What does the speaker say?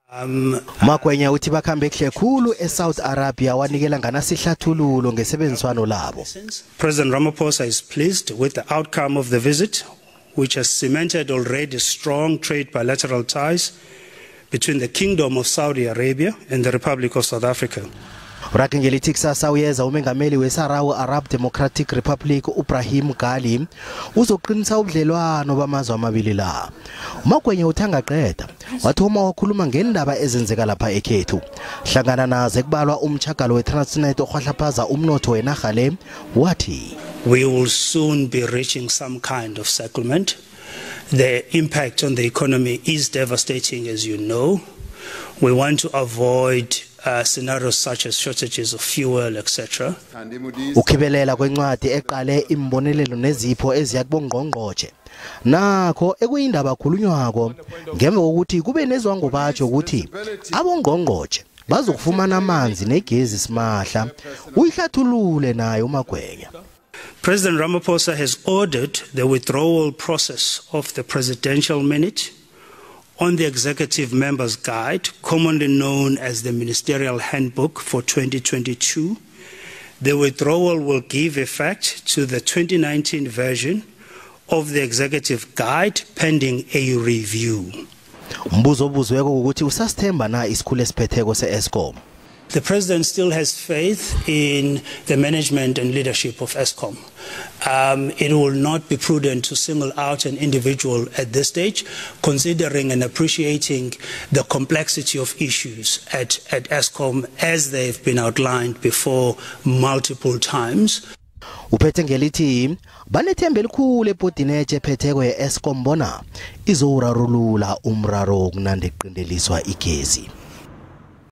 Mangwenya uthi bakhambe kuhle khulu eSouth Arabia wanikela nganasihlathululo ngesebenziswano labo. President Ramaphosa is pleased with the outcome of the visit, which has cemented already strong trade bilateral ties between the Kingdom of Saudi Arabia and the Republic of South Africa. Rakengelithi kusasa uyeza umengameli weSahrawi Arab Democratic Republic uIbrahim Gali uzoqinisa ubudlelwano bamazwe amabili la. Mangwenya uthanga qeda wathoma wakhuluma ngendaba ezenzeka lapha ekhethu. Hlangana nazo kubalwa umchagalo weTransnet okhwahlaphaza umnotho wenarha le wathi we will soon be reaching some kind of settlement. The impact on the economy is devastating, as you know. We want to avoid scenarios such as shortages of fuel, etc. Ukhibelela kwencwadi eqale imbonelelo nezipho eziyakubongqongqotshe nakho ekuyindaba khulunywako ngemva kokuthi kube nezwango batsho ukuthi abongqongqotshe bazokufumana amanzi negezi simahla uyihlathulule naye uMangwenya. President Ramaphosa has ordered the withdrawal process of the presidential minute on the executive members guide, commonly known as the ministerial handbook for 2022. The withdrawal will give effect to the 2019 version of the executive guide pending a review. Umbuzo obuzweko ukuthi usasithemba na isikhulu esiphetheko seEskom. The president still has faith in the management and leadership of eSkom. It will not be prudent to single out an individual at this stage, considering and appreciating the complexity of issues at eSkom as they've been outlined before multiple times. Uphethe ngelithi banethembe elikhulu ebhodinetshe ephetheko yeEskom bona izowurarulula umraro kunande qindeliswa igezi.